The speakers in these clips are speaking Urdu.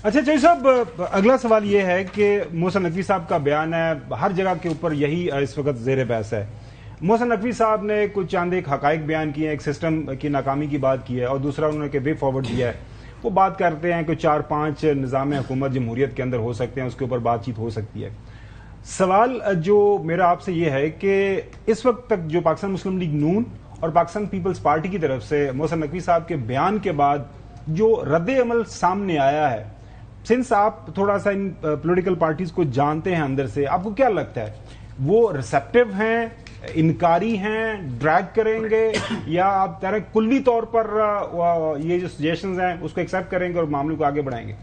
اچھا چوہدری صاحب، اگلا سوال یہ ہے کہ محسن نقوی صاحب کا بیان ہے، ہر جگہ کے اوپر یہی اس وقت زیر بحث ہے. محسن نقوی صاحب نے کچھ چاند ایک حقائق بیان کیے ہیں، ایک سسٹم کی ناکامی کی بات کی ہے، اور دوسرا انہوں نے وے فارورڈ دیا ہے. وہ بات کرتے ہیں کہ 4-5 نظام حکومت جمہوریت کے اندر ہو سکتے ہیں، اس کے اوپر بات چیت ہو سکتی ہے. سوال جو میرا آپ سے یہ ہے کہ اس وقت تک جو پاکستان مسلم لیگ نون اور پاکستان پیپلز پارٹی کی طرف سے محسن نقوی صاحب کے بیان کے بعد جو رد عمل سامنے آیا ہے، سنس آپ تھوڑا سا ان پولیٹیکل پارٹیز کو جانتے ہیں اندر سے، آپ کو کیا لگتا ہے وہ ریسیپٹیو ہیں، انکاری ہیں، ڈریگ کریں گے، یا آپ کلی طور پر یہ جو سجیشنز ہیں اس کو ایکسیپٹ کریں گے اور معاملے کو آگے بڑھائیں گے؟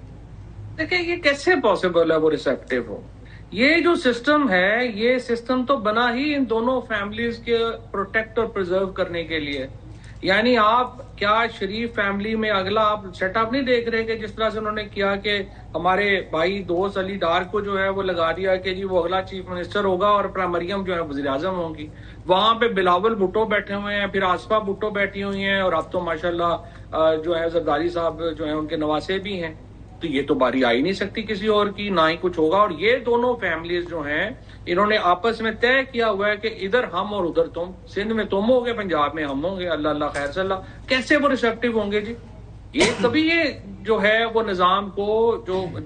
دیکھیں یہ کیسے پاسبل ہے وہ ریسیپٹیو ہو؟ یہ جو سسٹم ہے، یہ سسٹم تو بنا ہی ان دونوں فیملیز کے پروٹیکٹ اور پرزرو کرنے کے لیے. یعنی آپ کیا شریف فیملی میں اگلا آپ سیٹ اپ نہیں دیکھ رہے کہ جس طرح سے انہوں نے کیا کہ ہمارے بھائی دوست علی ڈار کو جو ہے وہ لگا دیا کہ جی وہ اگلا چیف منسٹر ہوگا اور اپنا مریم جو ہے وزیر اعظم ہوں گی. وہاں پہ بلاول بھٹو بیٹھے ہوئے ہیں، پھر آصفہ بھٹو بیٹھی ہوئی ہیں، اور اب تو ماشاءاللہ جو ہے زرداری صاحب جو ہیں ان کے نواسے بھی ہیں. تو یہ تو باری آ ہی نہیں سکتی کسی اور کی، نہ ہی کچھ ہوگا. اور یہ دونوں فیملیز جو ہیں انہوں نے آپس میں طے کیا ہوا ہے کہ ادھر ہم اور ادھر تم، سندھ میں تم ہوگے، پنجاب میں ہم ہوں گے. اللہ اللہ خیر صلی اللہ. کیسے وہ ریسیپٹیو ہوں گے جی؟ یہ کبھی یہ جو ہے وہ نظام کو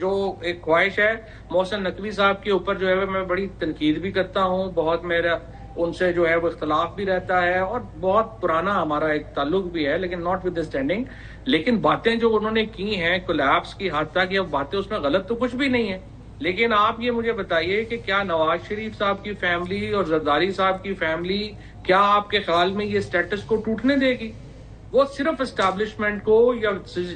جو ایک خواہش ہے محسن نقوی صاحب کے اوپر جو ہے میں بڑی تنقید بھی کرتا ہوں، بہت میرا ان سے جو ہے وہ اختلاف بھی رہتا ہے، اور بہت پرانا ہمارا ایک تعلق بھی ہے، لیکن ناٹ ود اسٹینڈنگ. لیکن باتیں جو انہوں نے کی ہیں کولیپس کی حد تک، یہ باتیں اس میں غلط تو کچھ بھی نہیں ہے. لیکن آپ یہ مجھے بتائیے کہ کیا نواز شریف صاحب کی فیملی اور زرداری صاحب کی فیملی کیا آپ کے خیال میں یہ سٹیٹس کو ٹوٹنے دے گی؟ وہ صرف اسٹیبلشمنٹ کو یا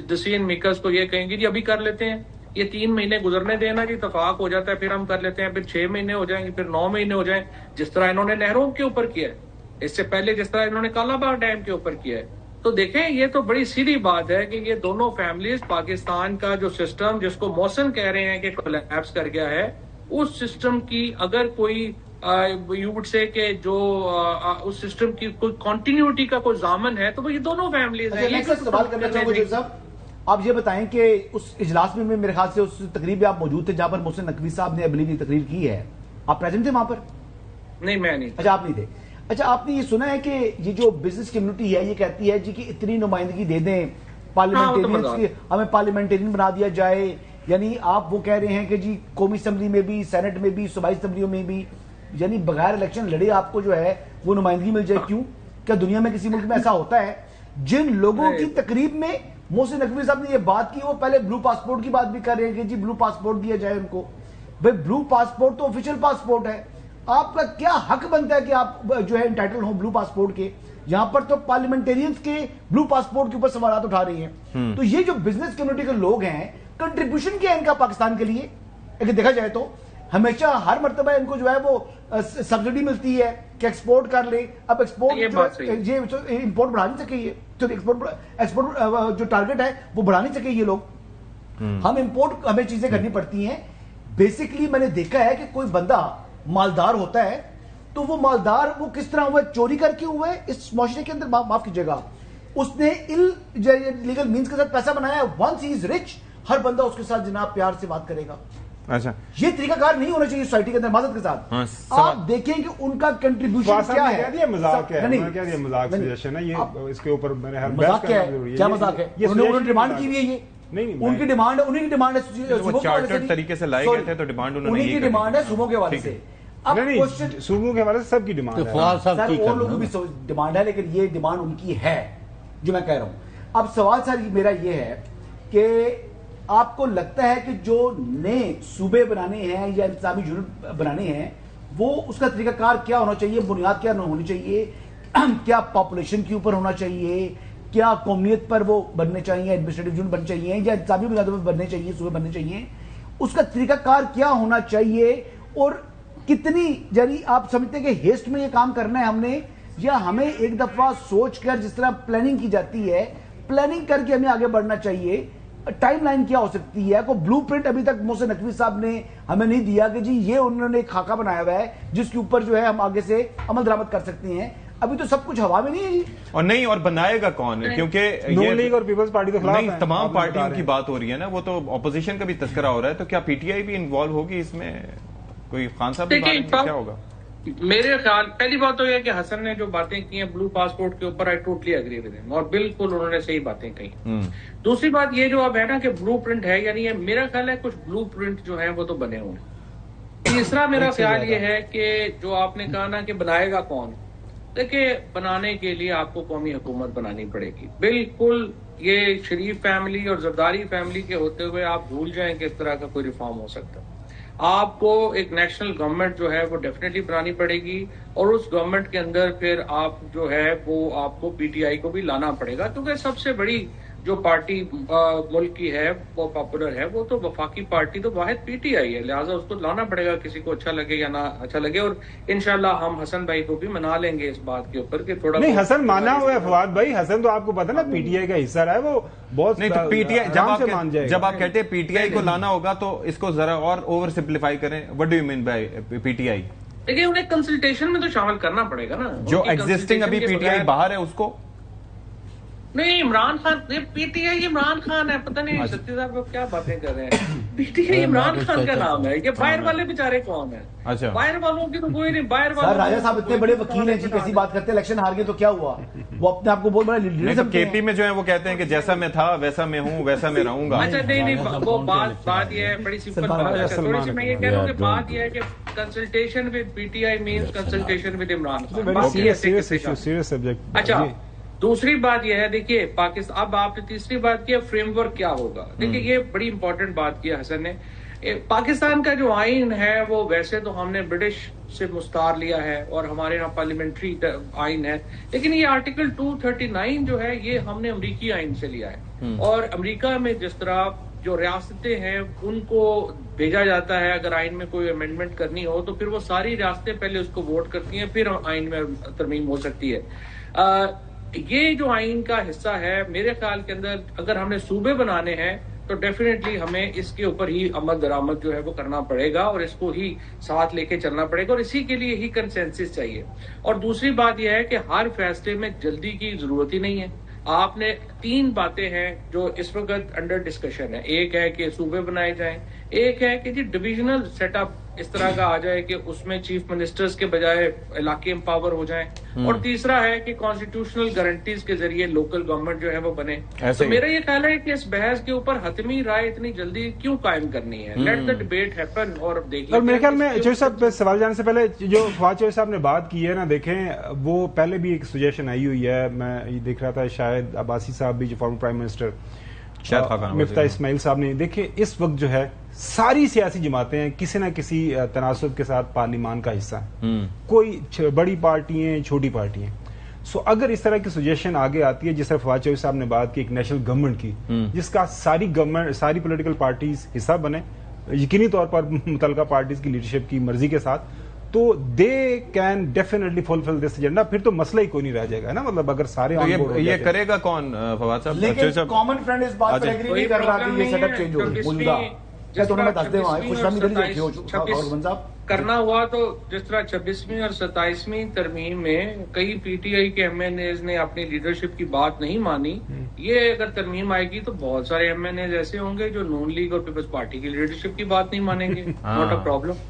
ڈیسیژن میکرز کو یہ کہیں گے جی ابھی کر لیتے ہیں، یہ 3 مہینے گزرنے دینا جی، اتفاق ہو جاتا ہے، پھر ہم کر لیتے ہیں، پھر 6 مہینے ہو جائیں گے، پھر 9 مہینے ہو جائیں، جس طرح انہوں نے نہروں کے اوپر کیا ہے، اس سے پہلے جس طرح انہوں نے کالا باغ ڈیم کے اوپر کیا ہے. تو دیکھیں یہ تو بڑی سیدھی بات ہے کہ یہ دونوں فیملیز پاکستان کا جو سسٹم جس کو محسن کہہ رہے ہیں کہ کولیپس کر گیا ہے، اس سسٹم کی اگر کوئی یو وڈ سے کہ جو اس سسٹم کی کوئی کنٹینیوٹی کا کوئی ضامن ہے تو وہ یہ دونوں فیملیز ہیں. میں سوال کرنا چاہوں گا صاحب، آپ یہ بتائیں کہ اس اجلاس میں میرے خیال سے اس تقریب میں آپ موجود تھے جہاں پر محسن نقوی صاحب نے ابلی کی تقریر کی ہے، آپ پریزنٹ تھے وہاں پر؟ نہیں میں نہیں. اچھا آپ نہیں تھے. اچھا آپ نے یہ سنا ہے کہ یہ جو بزنس کمیونٹی ہے یہ کہتی ہے جی کہ اتنی نمائندگی دے دیں پارلیمنٹیرینز کی، ہمیں پارلیمنٹیرین بنا دیا جائے. یعنی آپ وہ کہہ رہے ہیں کہ جی قومی اسمبلی میں بھی، سینٹ میں بھی، صوبائی اسمبلیوں میں بھی، یعنی بغیر الیکشن لڑے آپ کو جو ہے وہ نمائندگی مل جائے. کیوں؟ کیا دنیا میں کسی ملک میں ایسا ہوتا ہے؟ جن لوگوں کی تقریب میں محسن نقوی صاحب نے یہ بات کی وہ پہلے بلو پاسپورٹ کی بات بھی کر رہے ہیں کہ جی بلو پاسپورٹ دیا جائے ان کو. بھئی بلو پاسپورٹ تو آفیشیل پاسپورٹ ہے، آپ کا کیا حق بنتا ہے کہ آپ جو ہے انٹائٹل ہوں بلو پاسپورٹ کے؟ یہاں پر تو پارلیمنٹیرینز کے بلو پاسپورٹ کے اوپر سوالات اٹھا رہی ہیں. تو یہ جو بزنس کمیونٹی کے لوگ ہیں، کنٹریبیوشن کیا ہے ان کا پاکستان کے لیے؟ اگر دیکھا جائے تو ہمیشہ ہر مرتبہ ان کو جو ہے وہ سبسڈی ملتی ہے کہ ایکسپورٹ کر لیں. اب ایکسپورٹ یہ امپورٹ بڑھا نہیں سکے، یہ تو ایکسپورٹ جو ٹارگٹ ہے وہ بڑھا نہیں سکے یہ لوگ. ہم امپورٹ ہمیں چیزیں کرنی پڑتی ہیں. بیسکلی میں نے دیکھا ہے کہ کوئی بندہ مالدار ہوتا ہے تو وہ مالدار وہ کس طرح ہوا ہے؟ چوری کر کے ہوا ہے اس معاشرے کے اندر. معاف کیجیے گا، اس نے لیگل مینز کے ساتھ پیسہ بنایا ہے. ونس ہی از رچ، ہر بندہ اس کے ساتھ جناب پیار سے بات کرے گا. اچھا یہ طریقہ کار نہیں ہونا چاہیے سوسائٹی کے اندر. معذرت کے ساتھ آپ دیکھیں کہ ان کا کنٹریبیوشن کیا ہے. مذاق ہے، مذاق سجیشن ہے یہ، اس کے اوپر میں نے ہر مذاق کیا ہے، کیا مذاق ہے؟ انہوں نے ڈیمانڈ کی ہوئی ہے، یہ ان کی ڈیمانڈ ہے، انہیں کی ڈیمانڈ ہے، چارٹرڈ طریقے سے لائے گئے تھے تو ڈیمانڈ انہوں نے انہیں کی ڈیمانڈ ہے صوبوں کے حوالے سے. صوبوں کے حوالے سے سب کی ڈیمانڈ ہے، سر اور لوگوں کی ڈیمانڈ ہے، لیکن یہ ڈیمانڈ ان کی ہے جو میں کہہ رہا ہوں. اب سوال سر میرا یہ ہے کہ آپ کو لگتا ہے کہ جو نئے صوبے بنانے ہیں یا انتظامی یونٹ بنانے ہیں وہ اس کا طریقہ کار کیا ہونا چاہیے؟ بنیاد کیا ہونی چاہیے؟ کیا پاپولیشن کے اوپر ہونا چاہیے؟ کیا قومیت پر وہ بننے چاہیے، ایڈمنسٹریٹو یونٹ بننے چاہیے، یا انتظامی بنیادوں پر بننے چاہیے، صوبے بننے چاہیے؟ اس کا طریقہ کار کیا ہونا چاہیے؟ اور کتنی یعنی آپ سمجھتے ہیں کہ ہیسٹ میں یہ کام کرنا ہے ہم نے، یا ہمیں ایک دفعہ سوچ کر جس طرح پلاننگ کی جاتی ہے پلاننگ کر کے ہمیں آگے بڑھنا چاہیے؟ ٹائم لائن کیا ہو سکتی ہے؟ کوئی بلو پرنٹ ابھی تک محسن نقوی صاحب نے ہمیں نہیں دیا کہ جی یہ انہوں نے ایک خاکہ بنایا ہوا ہے جس کے اوپر جو ہے ہم آگے سے عمل درآمد کر سکتے ہیں. ابھی تو سب کچھ ہوا میں نہیں ہے جی. اور نہیں، اور بنائے گا کون؟ کیونکہ نون لیگ اور پیپلز پارٹی تو خلاف نہیں، ہیں. تمام پارٹیوں کی بات ہو رہی ہے نا، وہ تو اپوزیشن کا بھی تذکرہ ہو رہا ہے، تو کیا پی ٹی آئی بھی انوالو ہوگی اس میں؟ کوئی خان صاحب کیا ہوگا؟ میرے خیال پہلی بات تو یہ کہ حسن نے جو باتیں کی ہیں بلو پاسپورٹ کے اوپر، آئی ٹوٹلی اگری ود ہم، اور بالکل انہوں نے صحیح باتیں کہی. دوسری بات یہ جو اب ہے نا کہ بلو پرنٹ ہے، یعنی یہ میرا خیال ہے کچھ بلو پرنٹ جو ہیں وہ تو بنے ہوئے ہیں. تیسرا میرا خیال یہ ہے کہ جو آپ نے کہا نا کہ بنائے گا کون، دیکھیں بنانے کے لیے آپ کو قومی حکومت بنانی پڑے گی. بالکل یہ شریف فیملی اور زرداری فیملی کے ہوتے ہوئے آپ بھول جائیں کہ اس طرح کا کوئی ریفارم ہو سکتا ہے. آپ کو ایک نیشنل گورنمنٹ جو ہے وہ ڈیفینیٹلی بنانی پڑے گی، اور اس گورنمنٹ کے اندر پھر آپ جو ہے وہ آپ کو پی ٹی آئی کو بھی لانا پڑے گا، کیونکہ سب سے بڑی جو پارٹی ملک کی ہے وہ پاپولر ہے، وہ تو وفاقی پارٹی تو واحد پی ٹی آئی ہے، لہٰذا اس کو لانا پڑے گا، کسی کو اچھا لگے یا نہ اچھا لگے. اور انشاءاللہ ہم حسن بھائی کو بھی منا لیں گے اس بات کے اوپر کہ تھوڑا نہیں. حسن مانا ہوا ہے فواد بھائی، حسن تو آپ کو پتا نا پی ٹی آئی کا حصہ رہا ہے، وہ بہت نہیں. تو پی ٹی آئی جب آپ کہتے ہیں پی ٹی آئی کو لانا ہوگا تو اس کو ذرا اور اوور سمپلیفائی کریں. What do you mean by P T I? دیکھیں انہیں کنسلٹیشن میں تو شامل کرنا پڑے گا نا. جو ایگزسٹنگ ابھی پی ٹی آئی باہر ہے اس کو نہیں، Imran Khan P T I Imran Khan ہے، پتہ نہیں ستی صاحب کو کیا باتیں کر رہے ہیں. P T I Imran Khan کا نام ہے. یہ باہر والے بیچارے کون ہیں؟ اچھا، باہر والوں کی تو کوئی نہیں. باہر سر راجہ صاحب اتنے بڑے وکیل ہیں جی، کیسی بات کرتے ہیں، الیکشن ہار گئے تو کیا ہوا؟ وہ اپنے آپ کو بہت بڑا لیڈرزم کے پی میں جو ہے وہ کہتے ہیں کہ جیسا میں تھا ویسا میں ہوں، ویسا میں رہوں گا. اچھا نہیں، وہ بات یہ ہے بڑی سمپل بات ہے. تھوڑی سی میں یہ کہہ رہا ہوں کہ بات یہ ہے کہ consultation with P T I means consultation with Imran Khan. Serious subject. اچھا دوسری بات یہ ہے، دیکھیے پاکستان، اب آپ نے تیسری بات کی فریم ورک کیا ہوگا. دیکھیے یہ بڑی امپورٹنٹ بات کی حسن نے. پاکستان کا جو آئین ہے وہ ویسے تو ہم نے برٹش سے مستعار لیا ہے اور ہمارے یہاں پارلیمنٹری آئین ہے، لیکن یہ آرٹیکل 239 جو ہے یہ ہم نے امریکی آئین سے لیا ہے. اور امریکہ میں جس طرح جو ریاستیں ہیں ان کو بھیجا جاتا ہے اگر آئین میں کوئی امینڈمنٹ کرنی ہو تو پھر وہ ساری ریاستیں پہلے اس کو ووٹ کرتی ہیں، پھر آئین میں ترمیم ہو سکتی ہے. یہ جو آئین کا حصہ ہے میرے خیال کے اندر اگر ہم نے صوبے بنانے ہیں تو ڈیفینیٹلی ہمیں اس کے اوپر ہی عمل درآمد جو ہے وہ کرنا پڑے گا اور اس کو ہی ساتھ لے کے چلنا پڑے گا، اور اسی کے لیے ہی کنسنسس چاہیے. اور دوسری بات یہ ہے کہ ہر فیصلے میں جلدی کی ضرورت ہی نہیں ہے. آپ نے 3 باتیں ہیں جو اس وقت انڈر ڈسکشن ہے. ایک ہے کہ صوبے بنائے جائیں، ایک ہے کہ جی ڈویژنل سیٹ اپ اس طرح کا آ جائے کہ اس میں چیف منسٹرز کے بجائے علاقے امپاور ہو جائیں، اور تیسرا ہے کہ کانسٹیٹیوشنل گارنٹیز کے ذریعے لوکل گورنمنٹ جو ہے وہ بنے. تو میرا یہ خیال ہے کہ اس بحث کے اوپر حتمی رائے اتنی جلدی کیوں قائم کرنی ہے. لیٹ دا ڈیبیٹ ہیپن اور دیکھیں. اور میرے خیال میں چوہدری صاحب پہ سوال جانے سے پہلے جو فواد چوہدری صاحب نے بات کی ہے نا، دیکھیں وہ پہلے بھی ایک سجیشن آئی ہوئی ہے. میں یہ دیکھ رہا تھا شاید عباسی صاحب بھی جو فارمر پرائم منسٹر مفتاح اسماعیل صاحب نے، دیکھیں اس وقت جو ہے ساری سیاسی جماعتیں کسی نہ کسی تناسب کے ساتھ پارلیمان کا حصہ ہیں، کوئی بڑی پارٹی ہیں چھوٹی پارٹی ہیں. سو اگر اس طرح کی سجیشن آگے آتی ہے جس طرح فواد چوہدری صاحب نے بات کی ایک نیشنل گورنمنٹ کی جس کا ساری پولیٹیکل پارٹیز حصہ بنے یقینی طور پر متعلقہ پارٹیز کی لیڈرشپ کی مرضی کے ساتھ، تو they can definitely fulfil this agenda. پھر تو مسئلہ ہی کوئی نہیں رہ جائے گا نا، مطلب اگر سارے یہ کرے گا کون فواد صاحب؟ لیکن کامن فرینڈ اس بات پر ایگری نہیں کر رہا کہ یہ سیٹ اپ چینج ہو موجودہ کرنا ہوا. تو جس طرح 26ویں اور 27ویں ترمیم میں کئی پی ٹی آئی کے ایم این ایز نے اپنی لیڈرشپ کی بات نہیں مانی، یہ اگر ترمیم آئے گی تو بہت سارے ایم این ایز ایسے ہوں گے جو نون لیگ اور پیپلز پارٹی کی لیڈرشپ کی بات نہیں مانیں گے. Not a problem.